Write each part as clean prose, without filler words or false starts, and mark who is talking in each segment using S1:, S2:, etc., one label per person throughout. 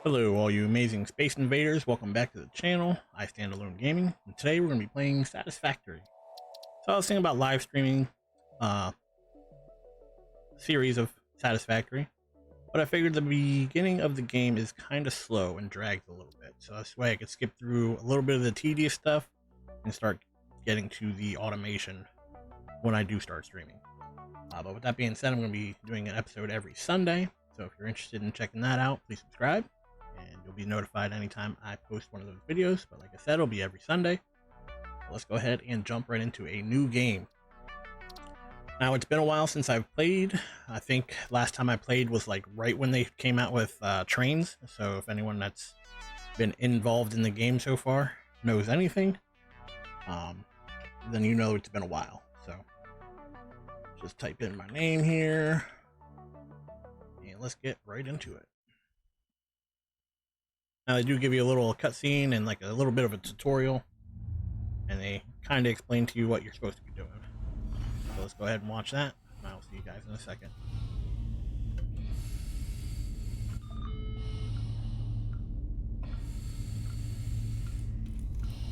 S1: Hello, all you amazing space invaders. Welcome back to the channel, IStandAlone Gaming. And today we're going to be playing Satisfactory. So I was thinking about live streaming series of Satisfactory, but I figured the beginning of the game is kind of slow and drags a little bit. So this way I could skip through a little bit of the tedious stuff and start getting to the automation when I do start streaming. But with that being said, I'm going to be doing an episode every Sunday. So if you're interested in checking that out, please subscribe. And you'll be notified anytime I post one of those videos. But like I said, it'll be every Sunday. So let's go ahead and jump right into a new game. Now, it's been a while since I've played. I think last time I played was like right when they came out with trains. So if anyone that's been involved in the game so far knows anything, then you know it's been a while. So just type in my name here. And let's get right into it. Now they do give you a little cutscene and like a little bit of a tutorial, and they kind of explain to you what you're supposed to be doing. So let's go ahead and watch that, and I'll see you guys in a second.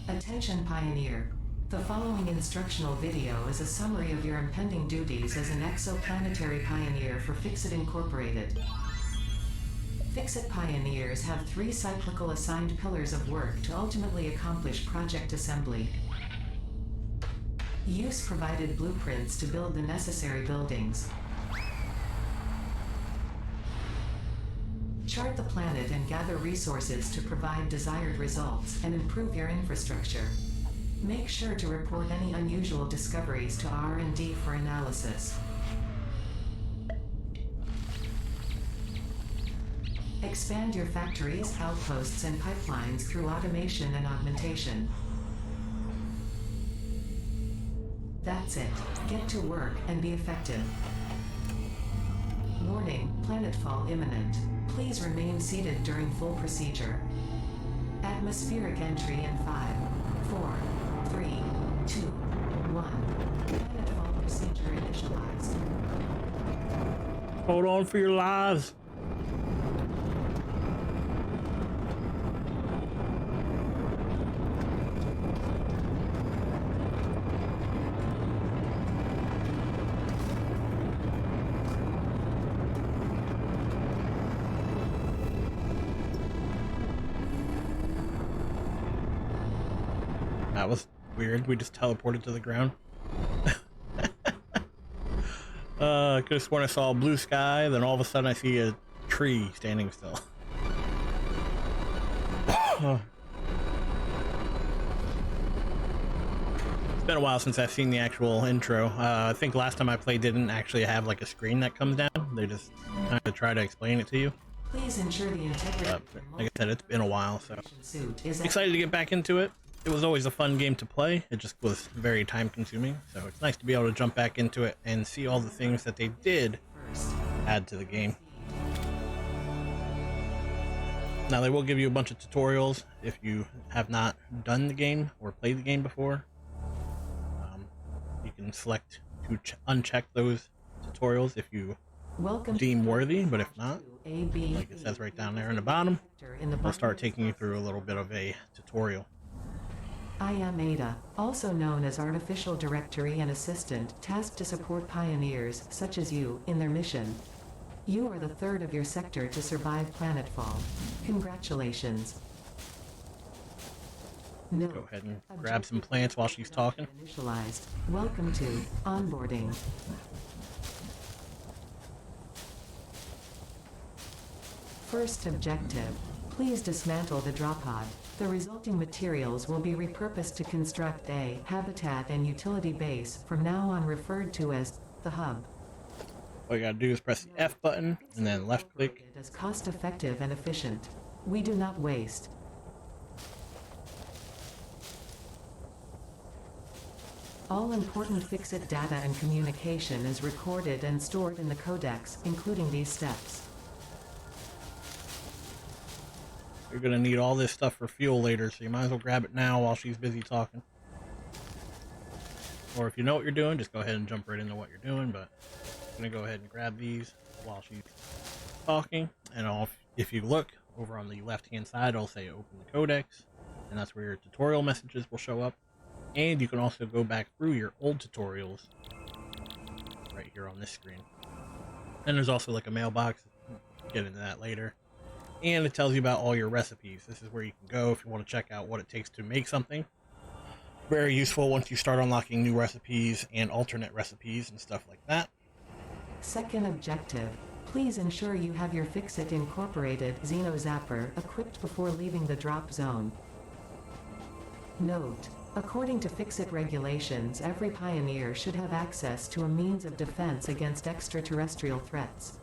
S2: Attention Pioneer. The following instructional video is a summary of your impending duties as an exoplanetary pioneer for Fixit Incorporated. Fixit Pioneers have 3 cyclical assigned pillars of work to ultimately accomplish project assembly. Use provided blueprints to build the necessary buildings. Chart the planet and gather resources to provide desired results and improve your infrastructure. Make sure to report any unusual discoveries to R&D for analysis. Expand your factories, outposts, and pipelines through automation and augmentation. That's it. Get to work and be effective. Warning, planetfall imminent. Please remain seated during full procedure. Atmospheric entry in 5, 4, 3, 2, 1. Planetfall procedure initialized.
S1: Hold on for your lives. That was weird. We just teleported to the ground. I could have sworn I saw a blue sky, then all of a sudden I see a tree standing still. It's been a while since I've seen the actual intro. I think last time I played didn't actually have like a screen that comes down. They just kind of try to explain it to you.
S2: Please ensure the integrity.
S1: Like I said, it's been a while, so excited to get back into it. It was always a fun game to play. It just was very time consuming. So it's nice to be able to jump back into it and see all the things that they did add to the game. Now they will give you a bunch of tutorials if you have not done the game or played the game before. You can select to uncheck those tutorials if you deem worthy, but if not, like it says right down there in the bottom, they'll start taking you through a little bit of a tutorial.
S2: I am Ada, also known as Artificial Directory and Assistant, tasked to support pioneers, such as you, in their mission. You are the third of your sector to survive planetfall. Congratulations. No.
S1: Go ahead and grab some plants while she's talking.
S2: Initialized. Welcome to onboarding. First objective. Please dismantle the drop pod. The resulting materials will be repurposed to construct a habitat and utility base, from now on referred to as the hub.
S1: All you gotta do is press the F button and then left click.
S2: It is cost effective and efficient. We do not waste. All important Fixit data and communication is recorded and stored in the codex, including these steps.
S1: You're gonna need all this stuff for fuel later, so you might as well grab it now while she's busy talking. Or if you know what you're doing, just go ahead and jump right into what you're doing, but I'm gonna go ahead and grab these while she's talking. And if you look over on the left hand side, it'll say open the codex, and that's where your tutorial messages will show up. And you can also go back through your old tutorials right here on this screen. And there's also like a mailbox. Get into that later. And it tells you about all your recipes. This is where you can go if you want to check out what it takes to make something. Very useful once you start unlocking new recipes and alternate recipes and stuff like that.
S2: Second objective. Please ensure you have your Fixit Incorporated Xeno Zapper equipped before leaving the drop zone. Note: according to Fixit regulations, every pioneer should have access to a means of defense against extraterrestrial threats.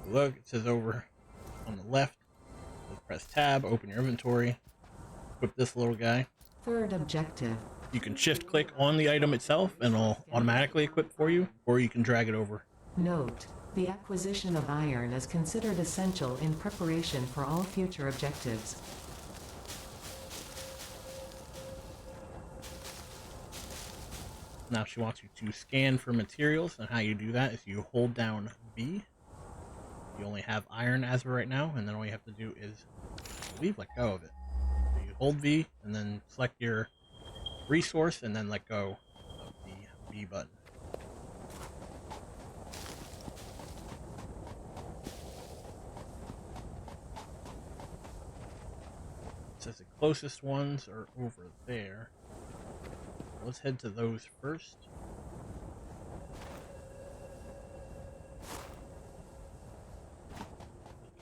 S1: Look, it says over on the left, press tab, open your inventory, equip this little guy.
S2: Third objective.
S1: You can shift click on the item itself and it'll automatically equip for you, or you can drag it over.
S2: Note: the acquisition of iron is considered essential in preparation for all future objectives.
S1: Now she wants you to scan for materials, and how you do that is you hold down B. You only have iron as of right now, and then all you have to do is, I believe, let go of it. So you hold V, and then select your resource, and then let go of the B button. It says the closest ones are over there. Let's head to those first.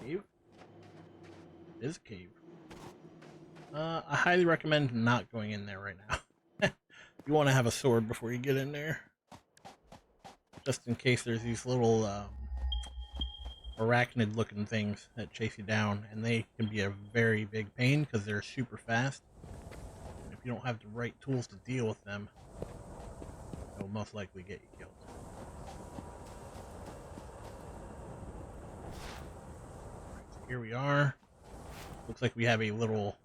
S1: Cave? It is a cave. I highly recommend not going in there right now. You want to have a sword before you get in there. Just in case there's these little arachnid looking things that chase you down, and they can be a very big pain because they're super fast. And if you don't have the right tools to deal with them, they'll most likely get you killed. Right, so here we are. Looks like we have a little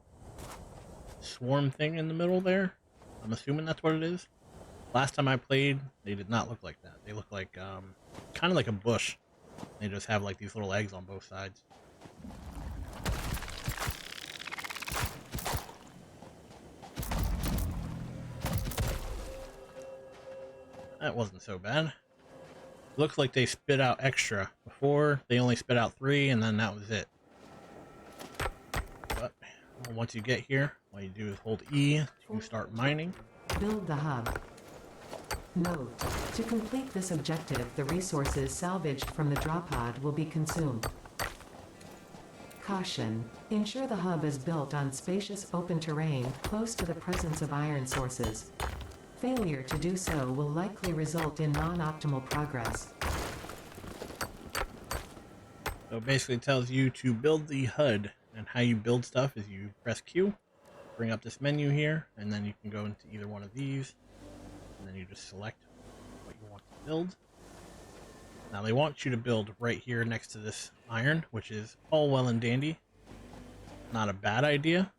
S1: swarm thing in the middle there. I'm assuming that's what it is. Last time I played, they did not look like that. They look like kind of like a bush. They just have like these little eggs on both sides. That wasn't so bad. Looks like they spit out extra. Before, they only spit out 3, and then that was it. But once you get here, all you do is hold E to start mining.
S2: Build the hub. Note: to complete this objective, the resources salvaged from the drop pod will be consumed. Caution: ensure the hub is built on spacious open terrain close to the presence of iron sources. Failure to do so will likely result in non-optimal progress.
S1: So it basically tells you to build the HUD, and how you build stuff is you press Q, bring up this menu here, and then you can go into either one of these, and then you just select what you want to build. Now they want you to build right here next to this iron, which is all well and dandy. Not a bad idea,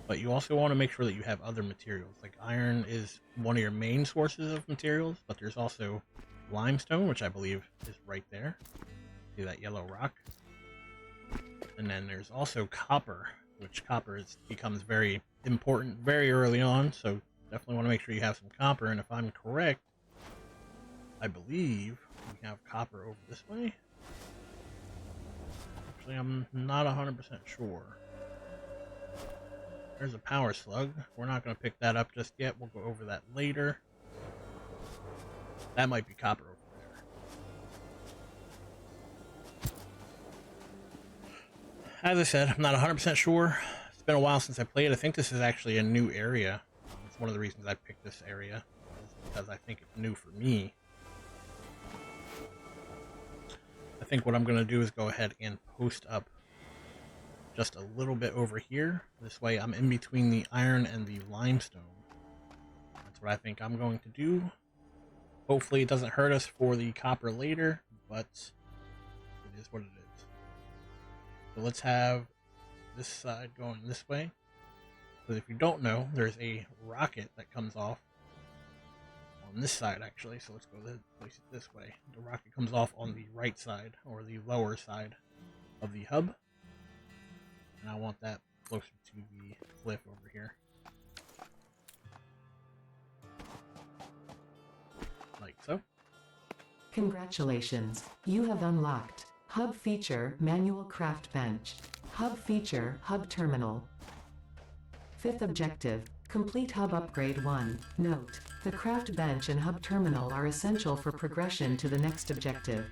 S1: but you also want to make sure that you have other materials. Like iron is one of your main sources of materials, but there's also limestone, which I believe is right there. See that yellow rock? And then there's also copper, which becomes very important very early on, so definitely want to make sure you have some copper. And if I'm correct, I believe we have copper over this way. Actually, I'm not 100% sure. There's a power slug. We're not going to pick that up just yet. We'll go over that later. That might be copper over there. As I said, I'm not 100% sure. It's been a while since I played. I think this is actually a new area. It's one of the reasons I picked this area, because I think it's new for me. I think what I'm going to do is go ahead and post up just a little bit over here. This way I'm in between the iron and the limestone. That's what I think I'm going to do. Hopefully it doesn't hurt us for the copper later, but it is what it is. So let's have this side going this way. Because if you don't know, there's a rocket that comes off on this side actually, so let's go place it this way. The rocket comes off on the right side, or the lower side of the hub. And I want that closer to the cliff over here. Like so.
S2: Congratulations, you have unlocked Hub Feature Manual Craft Bench. Hub Feature Hub Terminal. Fifth objective, complete Hub Upgrade 1. Note, the Craft Bench and Hub Terminal are essential for progression to the next objective.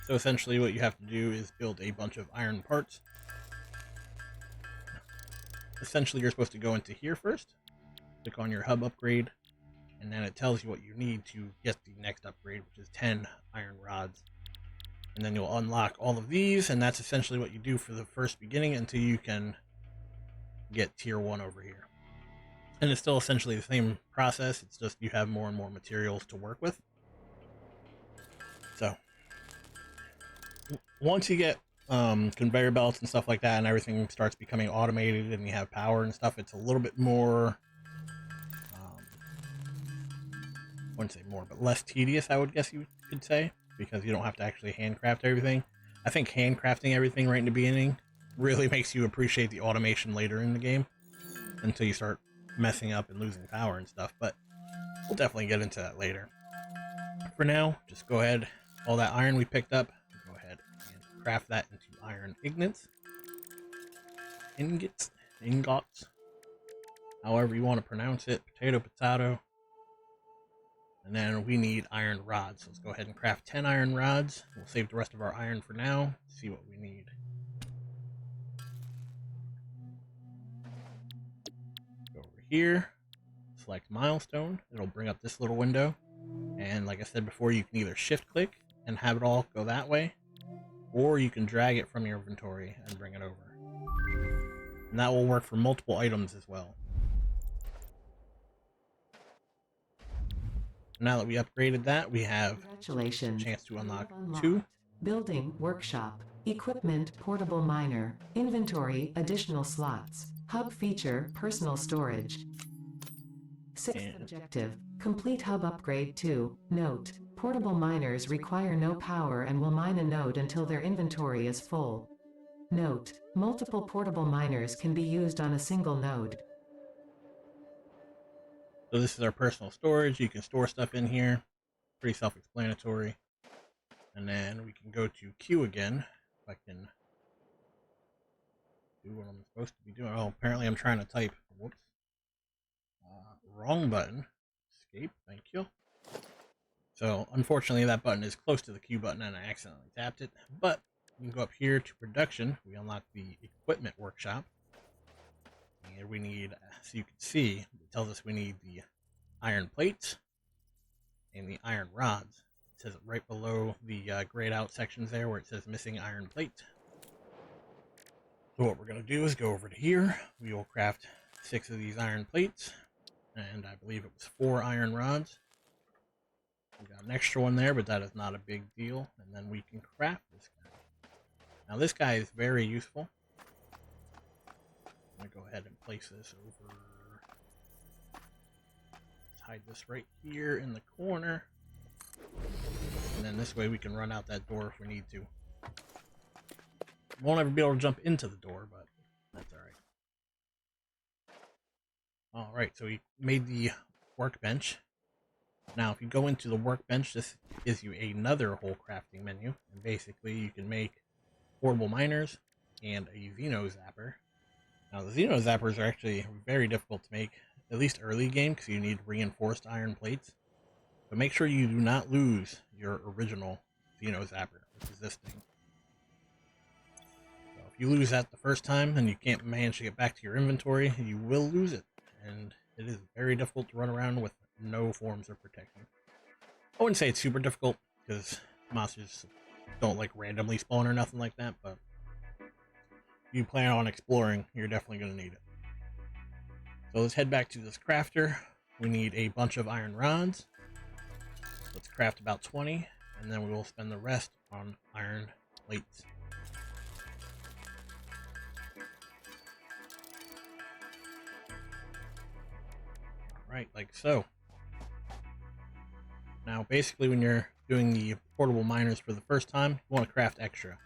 S1: So essentially what you have to do is build a bunch of iron parts. Essentially you're supposed to go into here first, click on your hub upgrade, and then it tells you what you need to get the next upgrade, which is 10 iron rods. And then you'll unlock all of these, and that's essentially what you do for the first beginning until you can get tier 1 over here. And it's still essentially the same process, it's just you have more and more materials to work with. So once you get conveyor belts and stuff like that, and everything starts becoming automated and you have power and stuff, it's a little bit more, I wouldn't say more, but less tedious, I would guess you could say, because you don't have to actually handcraft everything. I think handcrafting everything right in the beginning really makes you appreciate the automation later in the game, until you start messing up and losing power and stuff, but we'll definitely get into that later. For now, just go ahead, all that iron we picked up, go ahead and craft that into iron ingots, however you want to pronounce it, potato. And then we need iron rods, so let's go ahead and craft 10 iron rods. We'll save the rest of our iron for now, see what we need. Go over here, select milestone, it'll bring up this little window, and like I said before, you can either shift click and have it all go that way, or you can drag it from your inventory and bring it over. And that will work for multiple items as well. Now that we upgraded that, we have a chance to unlock 2.
S2: Building Workshop. Equipment Portable Miner. Inventory Additional Slots. Hub Feature Personal Storage. Sixth objective, complete Hub Upgrade 2. Note, portable miners require no power and will mine a node until their inventory is full. Note, multiple portable miners can be used on a single node.
S1: So this is our personal storage. You can store stuff in here. Pretty self-explanatory. And then we can go to Q again. If I can do what I'm supposed to be doing. Oh, apparently I'm trying to type. Whoops. Wrong button. Escape. Thank you. So unfortunately that button is close to the Q button and I accidentally tapped it. But we can go up here to production. We unlock the equipment workshop. And we need, so you can see, it tells us we need the iron plates and the iron rods. It says it right below the grayed out sections there where it says missing iron plate. So what we're going to do is go over to here. We will craft 6 of these iron plates, and I believe it was 4 iron rods. We got an extra one there, but that is not a big deal. And then we can craft this guy. Now this guy is very useful. I'm going to go ahead and place this over. Let's hide this right here in the corner. And then this way we can run out that door if we need to. Won't ever be able to jump into the door, but that's alright. Alright, so we made the workbench. Now if you go into the workbench, this gives you another whole crafting menu. And basically you can make portable miners and a Xeno Zapper. Now the Xeno Zappers are actually very difficult to make, at least early game, because you need reinforced iron plates. But make sure you do not lose your original Xeno Zapper, which is this thing. So if you lose that the first time and you can't manage to get back to your inventory, you will lose it. And it is very difficult to run around with no forms of protection. I wouldn't say it's super difficult, because monsters don't like randomly spawn or nothing like that, but if you plan on exploring, you're definitely going to need it. So let's head back to this crafter. We need a bunch of iron rods. Let's craft about 20, and then we will spend the rest on iron plates. Alright, like so. Now, basically, when you're doing the portable miners for the first time, you want to craft extra.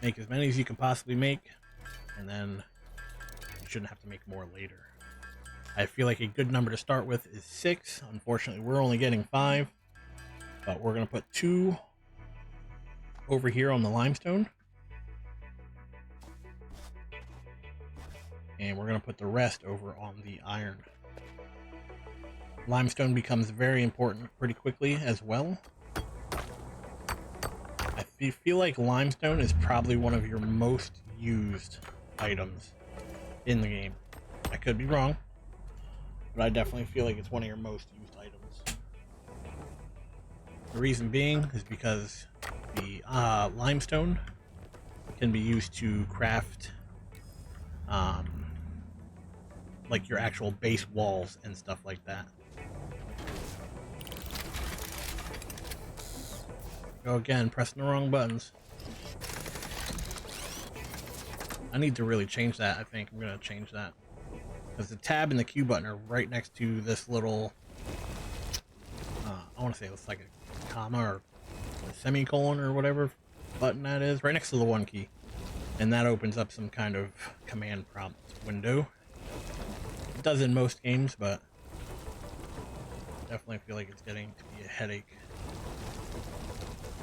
S1: Make as many as you can possibly make, and then you shouldn't have to make more later. I feel like a good number to start with is 6. Unfortunately, we're only getting 5, but we're going to put 2 over here on the limestone. And we're going to put the rest over on the iron. Limestone becomes very important pretty quickly as well. I feel like limestone is probably one of your most used items in the game. I could be wrong, but I definitely feel like it's one of your most used items. The reason being is because the limestone can be used to craft like your actual base walls and stuff like that. Go again, pressing the wrong buttons. I need to really change that. I think I'm going to change that. Because the tab and the Q button are right next to this little, I want to say it's like a comma or a semicolon or whatever button that is. Right next to the 1 key. And that opens up some kind of command prompt window. It does in most games, but definitely feel like it's getting to be a headache.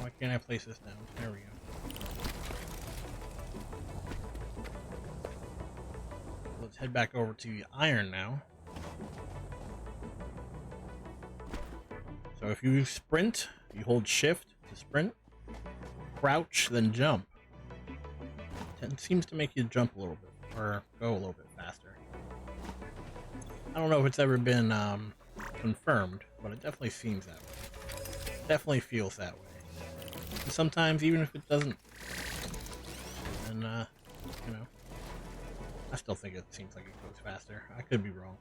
S1: Why can't I place this down? There we go. Let's head back over to the iron now. So if you sprint, you hold shift to sprint, crouch, then jump. It seems to make you jump a little bit, or go a little bit faster. I don't know if it's ever been confirmed, but it definitely seems that way. It definitely feels that way. And sometimes, even if it doesn't, then, you know, I still think it seems like it goes faster. I could be wrong.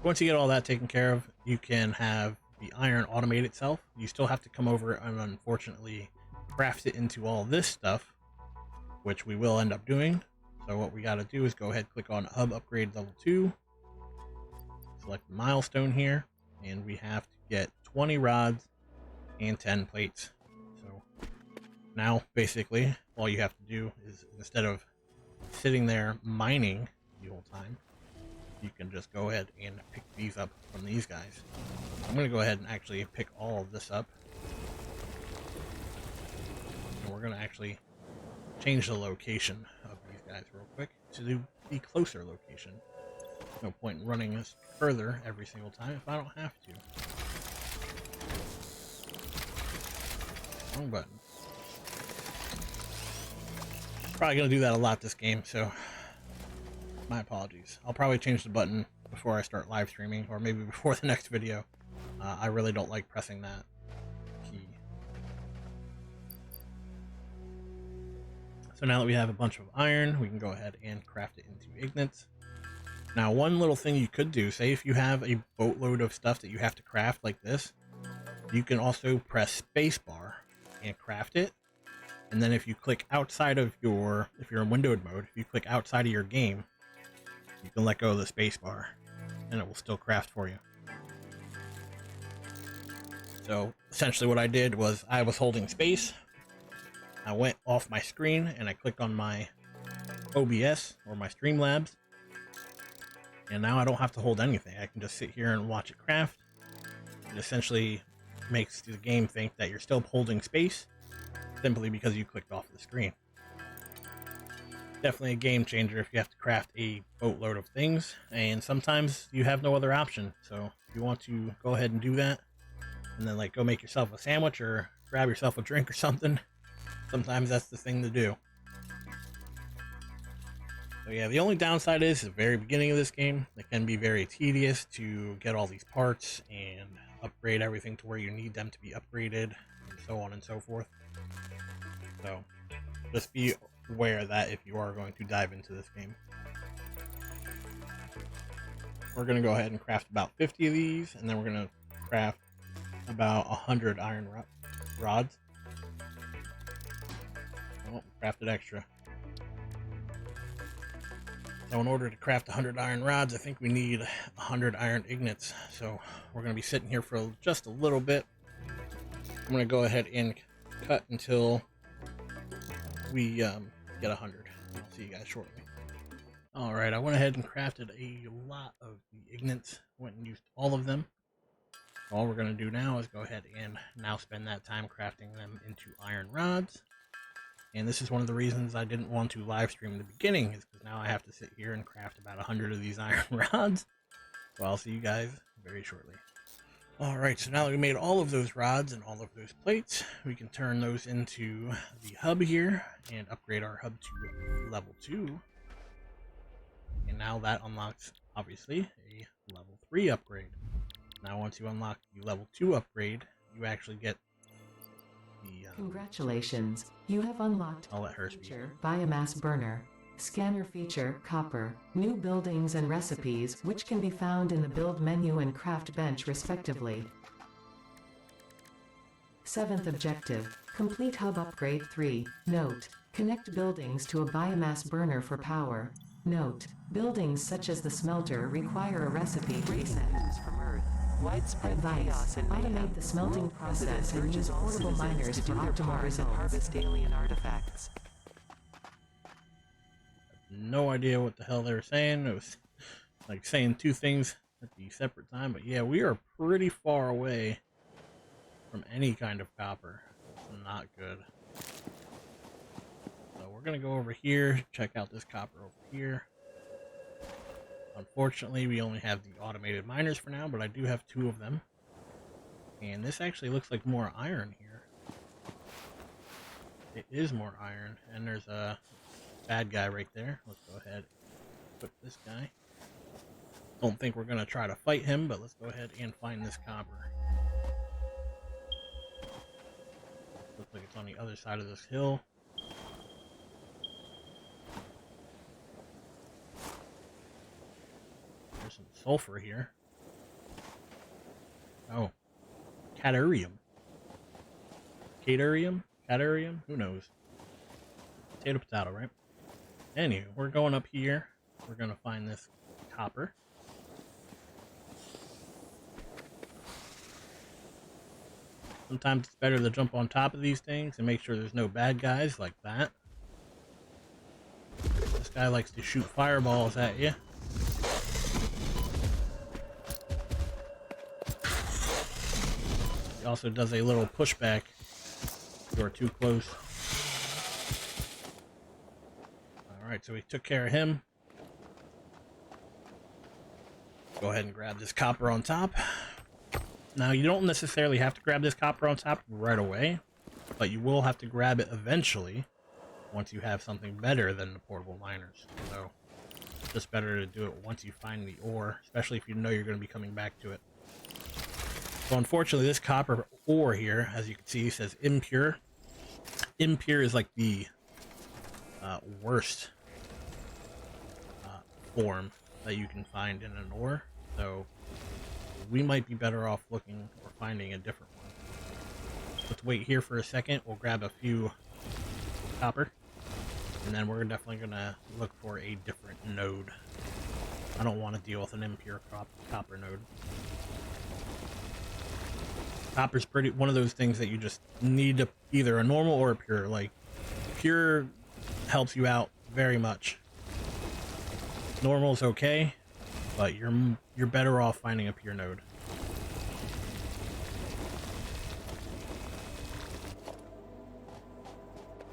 S1: Once you get all that taken care of, you can have the iron automate itself. You still have to come over and unfortunately craft it into all this stuff, which we will end up doing. So what we got to do is go ahead, click on Hub Upgrade Level 2, select the milestone here, and we have to get 20 rods and 10 plates. So now basically all you have to do is, instead of sitting there mining the whole time, you can just go ahead and pick these up from these guys. I'm going to go ahead and actually pick all of this up. And we're going to actually change the location of these guys real quick to the closer location. No point in running this further every single time if I don't have to. Wrong button. Probably going to do that a lot this game, so my apologies. I'll probably change the button before I start live streaming, or maybe before the next video. I really don't like pressing that key. So now that we have a bunch of iron, we can go ahead and craft it into ignits. Now, one little thing you could do, say if you have a boatload of stuff that you have to craft like this, you can also press spacebar and craft it. And then if you click outside of your, if you're in windowed mode, if you click outside of your game, you can let go of the spacebar and it will still craft for you. So essentially what I did was I was holding space. I went off my screen and I clicked on my OBS or my Streamlabs. And now I don't have to hold anything. I can just sit here and watch it craft. It essentially makes the game think that you're still holding space simply because you clicked off the screen. Definitely a game changer if you have to craft a boatload of things, and sometimes you have no other option. So if you want to go ahead and do that, and then like go make yourself a sandwich or grab yourself a drink or something, sometimes that's the thing to do. So yeah, the only downside is the very beginning of this game. It can be very tedious to get all these parts and upgrade everything to where you need them to be upgraded, and so on and so forth. So just be aware of that if you are going to dive into this game. We're going to go ahead and craft about 50 of these, and then we're going to craft about 100 iron rods. Oh, crafted extra. Now, in order to craft 100 iron rods, I think we need 100 iron ingots. So we're going to be sitting here for just a little bit. I'm going to go ahead and cut until we get 100. I'll see you guys shortly. Alright, I went ahead and crafted a lot of the ingots. Went and used all of them. All we're going to do now is go ahead and now spend that time crafting them into iron rods. And this is one of the reasons I didn't want to live stream in the beginning, is because now I have to sit here and craft about 100 of these iron rods. So I'll see you guys very shortly. Alright, so now that we made all of those rods and all of those plates, we can turn those into the hub here and upgrade our hub to level 2. And now that unlocks, obviously, a level 3 upgrade. Now once you unlock the level 2 upgrade, you actually get the...
S2: Congratulations, you have unlocked
S1: I'll let her speak.
S2: feature Biomass Burner. Scanner feature Copper, new buildings and recipes, which can be found in the build menu and craft bench respectively. 7th objective, complete hub upgrade 3. Note, connect buildings to a biomass burner for power. Note, buildings such as the smelter require a recipe reset.
S3: From Earth. Widespread
S2: Advice,
S3: chaos and mayhem.
S2: automate the smelting process and use portable miners
S3: to
S2: for
S3: do their
S2: optimal
S3: part and
S2: results.
S3: harvest alien artifacts.
S1: No idea what the hell they were saying. It was like saying two things at the separate time. But yeah, we are pretty far away from any kind of copper. It's not good. So we're going to go over here, check out this copper over here. Unfortunately, we only have the automated miners for now, but I do have 2 of them. And this actually looks like more iron here. It is more iron, and there's a bad guy right there. Let's go ahead and put this guy. Don't think we're going to try to fight him, but let's go ahead and find this copper. Looks like it's on the other side of this hill. There's some sulfur here. Oh, cadarium. Cadarium? Who knows? Potato, right? Anyway, we're going up here. We're going to find this copper. Sometimes it's better to jump on top of these things and make sure there's no bad guys like that. This guy likes to shoot fireballs at you. He also does a little pushback if you're too close. Alright, so we took care of him. Go ahead and grab this copper on top. Now, you don't necessarily have to grab this copper on top right away, but you will have to grab it eventually once you have something better than the portable miners. So, it's just better to do it once you find the ore, especially if you know you're going to be coming back to it. So, unfortunately, this copper ore here, as you can see, says impure. Impure is like the worst form that you can find in an ore. So, we might be better off looking or finding a different one. Let's wait here for a second. We'll grab a few copper, and then we're definitely going to look for a different node. I don't want to deal with an impure copper node. Copper's one of those things that you just need to either a normal or a pure. Like, pure helps you out very much. Normal's okay, but you're better off finding a pure node.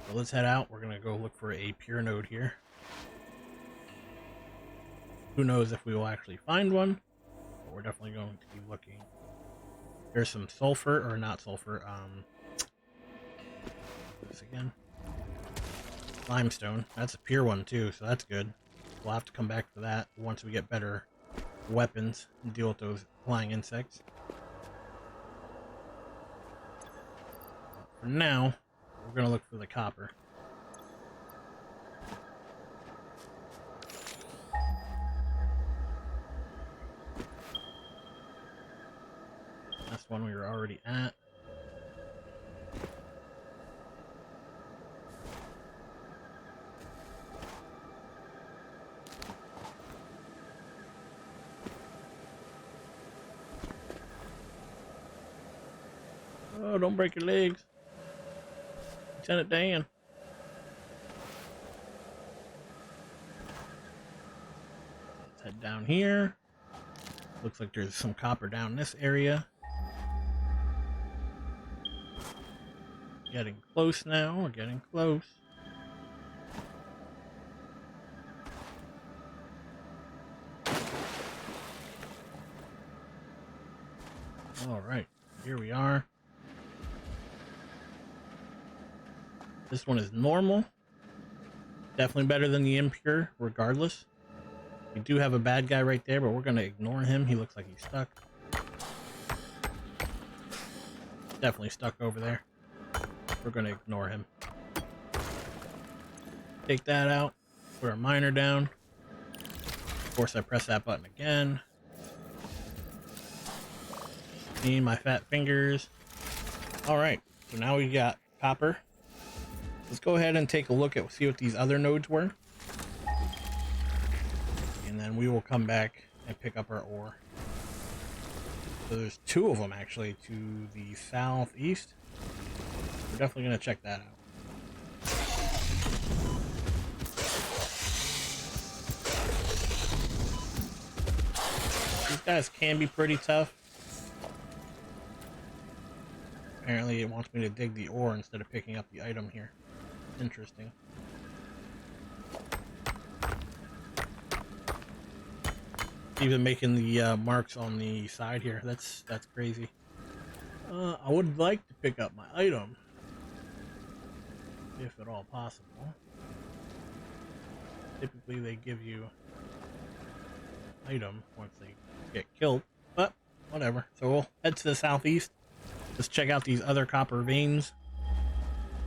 S1: So let's head out. We're gonna go look for a pure node here. Who knows if we will actually find one, but we're definitely going to be looking. There's some sulfur, or not sulfur, this again. Limestone. That's a pure one too, so that's good. We'll have to come back for that once we get better weapons and deal with those flying insects. For now, we're going to look for the copper. That's one we were already at. Oh, don't break your legs. Lieutenant Dan. Let's head down here. Looks like there's some copper down this area. Getting close now. We're getting close. Alright, here we are. This one is normal. Definitely better than the impure, regardless. We do have a bad guy right there, but we're going to ignore him. He looks like he's stuck. Definitely stuck over there. We're going to ignore him. Take that out. Put our miner down. Of course, I press that button again. See my fat fingers. Alright, so now we got copper. Let's go ahead and take a look at see what these other nodes were. And then we will come back and pick up our ore. So there's two of them actually to the southeast. We're definitely going to check that out. These guys can be pretty tough. Apparently it wants me to dig the ore instead of picking up the item here. Interesting. Even making the marks on the side here. That's crazy. I would like to pick up my item, if at all possible. Typically they give you an item once they get killed, but whatever. So we'll head to the southeast. Let's check out these other copper veins,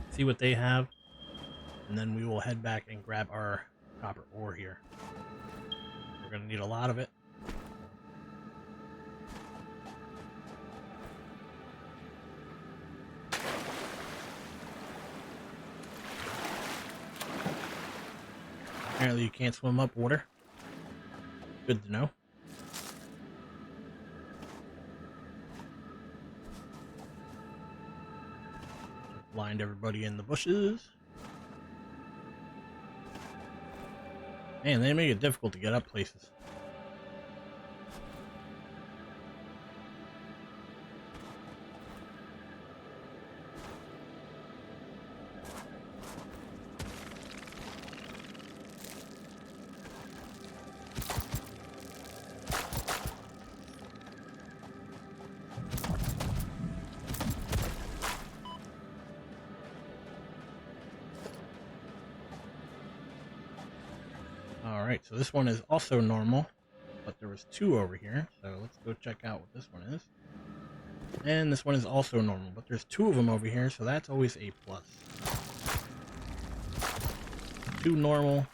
S1: see what they have, and then we will head back and grab our copper ore here. We're going to need a lot of it. Apparently you can't swim up water. Good to know. Blind everybody in the bushes. Man, they make it difficult to get up places. Alright, so this one is also normal, but there was two over here, so let's go check out what this one is. And this one is also normal, but there's two of them over here, so that's always a plus. Two normal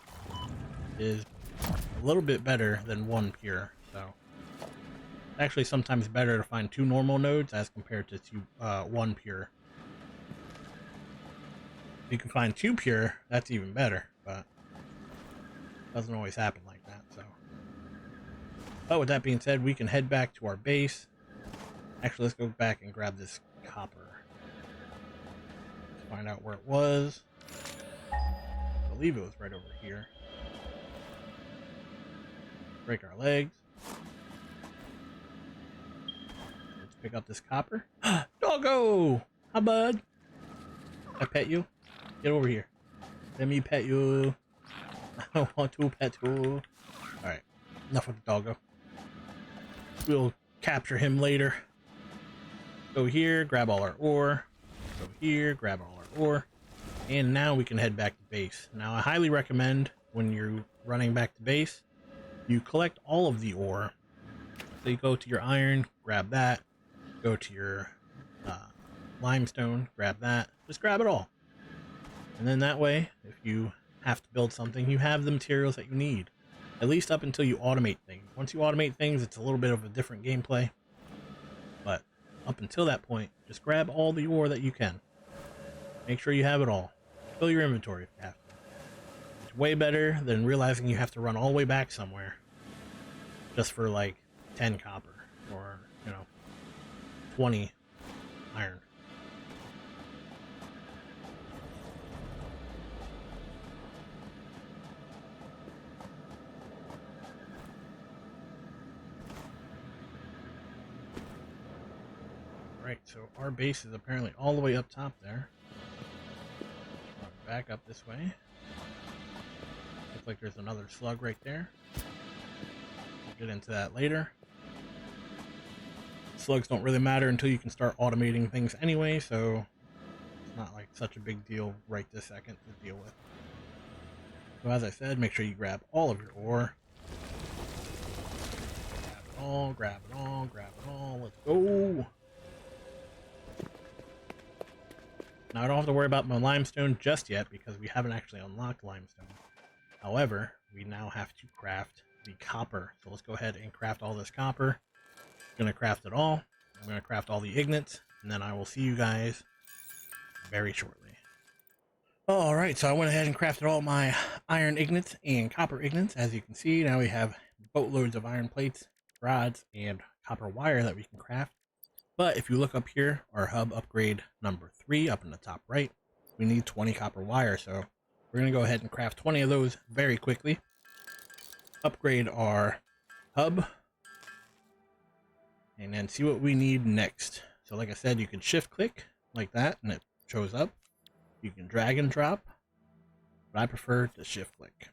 S1: is a little bit better than one pure, so actually sometimes better to find two normal nodes as compared to one pure. If you can find two pure, that's even better, but doesn't always happen like that. So, but with that being said, we can head back to our base. Actually, let's go back and grab this copper. Let's find out where it was. I believe it was right over here. Break our legs. Let's pick up this copper. Doggo! Hi, bud. I pet you? Get over here. Let me pet you. I don't want to pet you. Alright, enough with the doggo. We'll capture him later. Go here, grab all our ore. Go here, grab all our ore. And now we can head back to base. Now, I highly recommend when you're running back to base, you collect all of the ore. So you go to your iron, grab that. Go to your limestone, grab that. Just grab it all. And then that way, if you have to build something, you have the materials that you need. At least up until you automate things. Once you automate things, it's a little bit of a different gameplay. But up until that point, just grab all the ore that you can. Make sure you have it all. Fill your inventory if you have to. It's way better than realizing you have to run all the way back somewhere just for like 10 copper or, 20 iron. so our base is apparently all the way up top there. Run back up this way. Looks like there's another slug right there. We'll get into that later. Slugs don't really matter until you can start automating things anyway, so it's not like such a big deal right this second to deal with. So as I said, make sure you grab all of your ore. Grab it all, grab it all, grab it all. Let's go! Now I don't have to worry about my limestone just yet because we haven't actually unlocked limestone. However, we now have to craft the copper. So let's go ahead and craft all this copper. I'm going to craft it all. I'm going to craft all the ignits, and then I will see you guys very shortly. Alright, so I went ahead and crafted all my iron ignits and copper ignits. As you can see, now we have boatloads of iron plates, rods, and copper wire that we can craft. But if you look up here, our hub upgrade number 3 up in the top right, we need 20 copper wire. So we're going to go ahead and craft 20 of those very quickly. Upgrade our hub. And then see what we need next. So like I said, you can shift click like that and it shows up. You can drag and drop, but I prefer to shift click.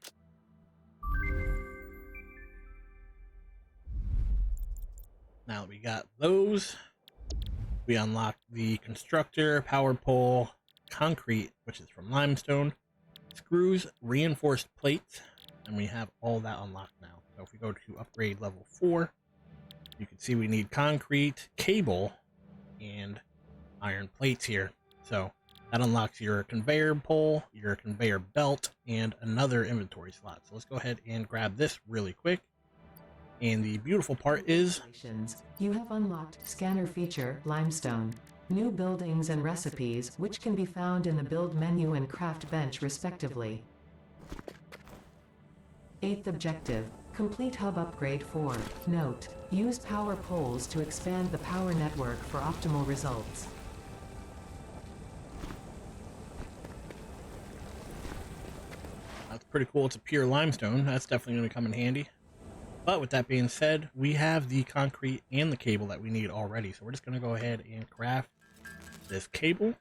S1: Now that we got those, we unlock the constructor, power pole, concrete, which is from limestone, screws, reinforced plates, and we have all that unlocked now. So if we go to upgrade level 4, you can see we need concrete, cable, and iron plates here. So that unlocks your conveyor pole, your conveyor belt, and another inventory slot. So let's go ahead and grab this really quick. And the beautiful part is
S2: you have unlocked scanner feature limestone, new buildings and recipes, which can be found in the build menu and craft bench respectively. 8th objective, complete hub upgrade 4. Note, use power poles to expand the power network for optimal results.
S1: That's pretty cool. It's a pure limestone. That's definitely going to come in handy. But with that being said, we have the concrete and the cable that we need already. So we're just going to go ahead and craft this cable.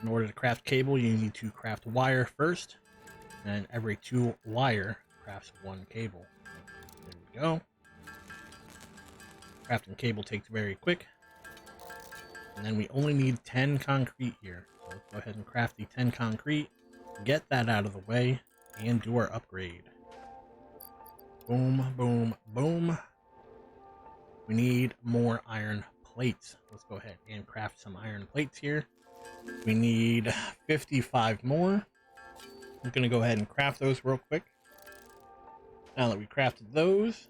S1: In order to craft cable, you need to craft wire first. And every 2 wire crafts 1 cable. There we go. Crafting cable takes very quick. And then we only need 10 concrete here. So let's go ahead and craft the 10 concrete. Get that out of the way and do our upgrade. Boom, boom, boom. We need more iron plates. Let's go ahead and craft some iron plates here. We need 55 more. I'm going to go ahead and craft those real quick. Now that we crafted those,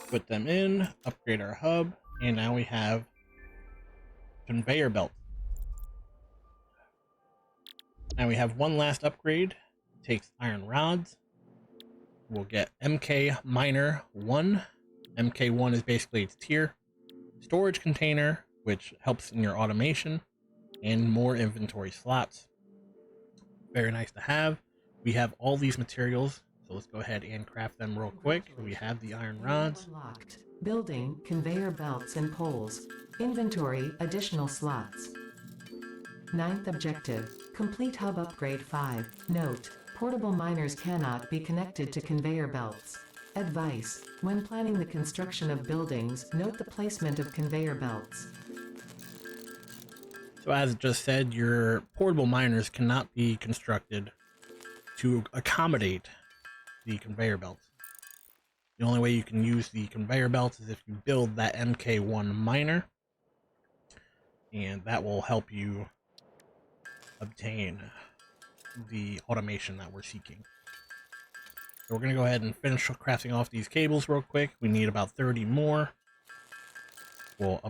S1: put them in, upgrade our hub, and now we have conveyor belt. Now we have one last upgrade. Takes iron rods. We'll get MK Miner 1. MK1 is basically its tier. Storage container, which helps in your automation, and more inventory slots. Very nice to have. We have all these materials, so let's go ahead and craft them real quick. We have the iron rods.
S2: Unlocked. Building, conveyor belts and poles. Inventory, additional slots. 9th objective, complete hub upgrade 5. Note, portable miners cannot be connected to conveyor belts. Advice, when planning the construction of buildings, note the placement of conveyor belts.
S1: So as it just said, your portable miners cannot be constructed to accommodate the conveyor belts. The only way you can use the conveyor belts is if you build that MK1 miner, and that will help you obtain the automation that we're seeking. So we're going to go ahead and finish crafting off these cables real quick. We need about 30 more. We'll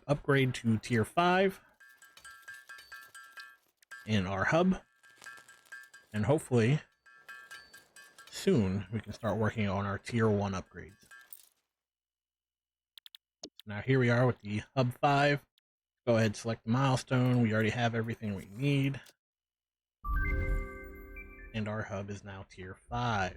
S1: upgrade to tier 5 in our hub, and hopefully soon we can start working on our tier 1 upgrades. Now here we are with the hub 5. Go ahead and select the milestone. We already have everything we need. And our hub is now tier 5.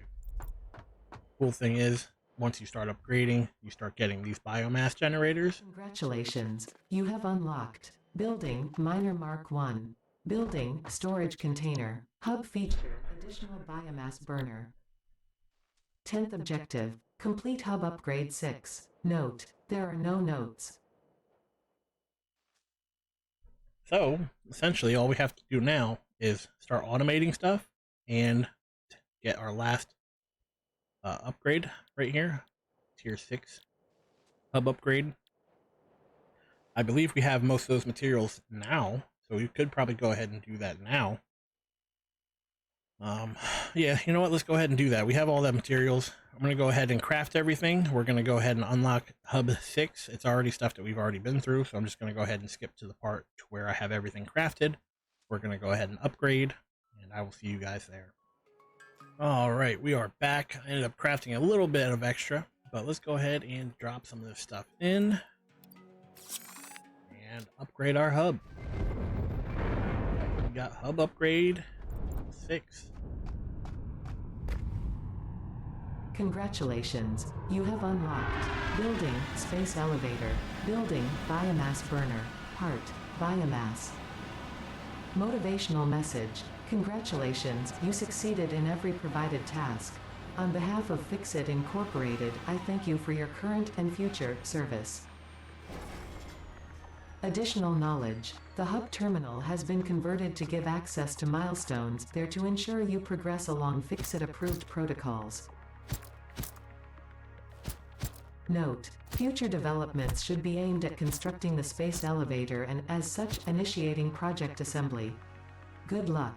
S1: Cool thing is, once you start upgrading, you start getting these biomass generators.
S2: Congratulations, you have unlocked Building Miner Mark 1. Building Storage Container. Hub feature Additional Biomass Burner. 10th objective, complete hub upgrade 6. Note, there are no notes.
S1: So essentially all we have to do now is start automating stuff and get our last upgrade right here, tier 6 hub upgrade. I believe we have most of those materials now, so we could probably go ahead and do that now. Yeah, you know what, let's go ahead and do that. We have all that materials. I'm going to go ahead and craft everything. We're going to go ahead and unlock hub 6. It's already stuff that we've already been through, so I'm just going to go ahead and skip to the part where I have everything crafted. We're going to go ahead and upgrade, and I will see you guys there. All right, we are back. I ended up crafting a little bit of extra, but let's go ahead and drop some of this stuff in and upgrade our hub. We got hub upgrade 6.
S2: Congratulations, you have unlocked Building Space Elevator. Building Biomass Burner. Part Biomass. Motivational message. Congratulations, you succeeded in every provided task. On behalf of Fixit Incorporated, I thank you for your current and future service. Additional knowledge. The hub terminal has been converted to give access to milestones there to ensure you progress along Fixit-approved protocols. Note, future developments should be aimed at constructing the space elevator and, as such, initiating project assembly. Good luck.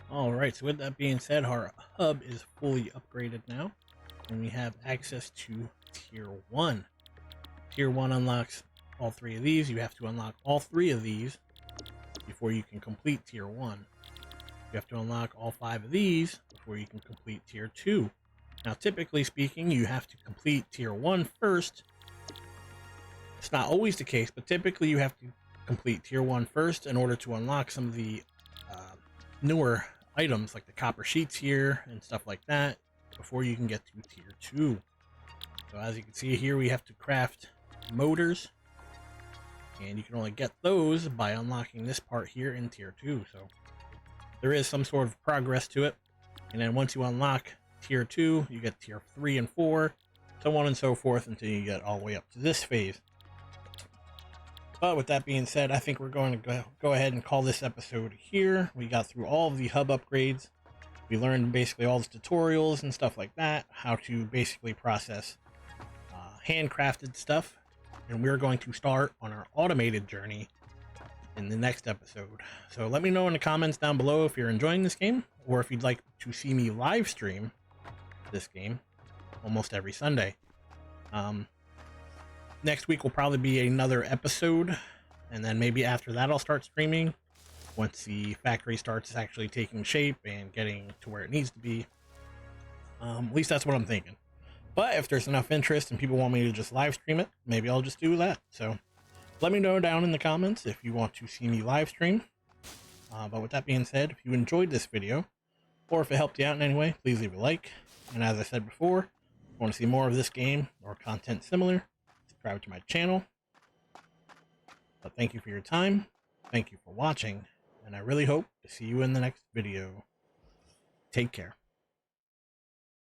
S1: Alright, so with that being said, our hub is fully upgraded now, and we have access to Tier 1. Tier 1 unlocks all 3 of these. You have to unlock all 3 of these before you can complete Tier 1. You have to unlock all 5 of these before you can complete Tier 2. Now, typically speaking, you have to complete Tier 1 first. It's not always the case, but typically you have to complete Tier 1 first in order to unlock some of the newer items, like the copper sheets here and stuff like that, before you can get to Tier 2. So as you can see here, we have to craft motors, and you can only get those by unlocking this part here in Tier 2. So there is some sort of progress to it. And then once you unlock Tier 2, you get Tier 3 and 4, so on and so forth until you get all the way up to this phase. But with that being said, I think we're going to go ahead and call this episode here. We got through all of the hub upgrades. We learned basically all the tutorials and stuff like that, how to basically process handcrafted stuff. And we're going to start on our automated journey in the next episode. So let me know in the comments down below if you're enjoying this game, or if you'd like to see me live stream this game almost every Sunday. Next week will probably be another episode, and then maybe after that I'll start streaming once the factory starts actually taking shape and getting to where it needs to be. At least that's what I'm thinking. But if there's enough interest and people want me to just live stream it, maybe I'll just do that. So let me know down in the comments if you want to see me live stream. But with that being said, if you enjoyed this video, or if it helped you out in any way, please leave a like. And as I said before, if you want to see more of this game or content similar, subscribe to my channel. But thank you for your time, thank you for watching, and I really hope to see you in the next video. Take care.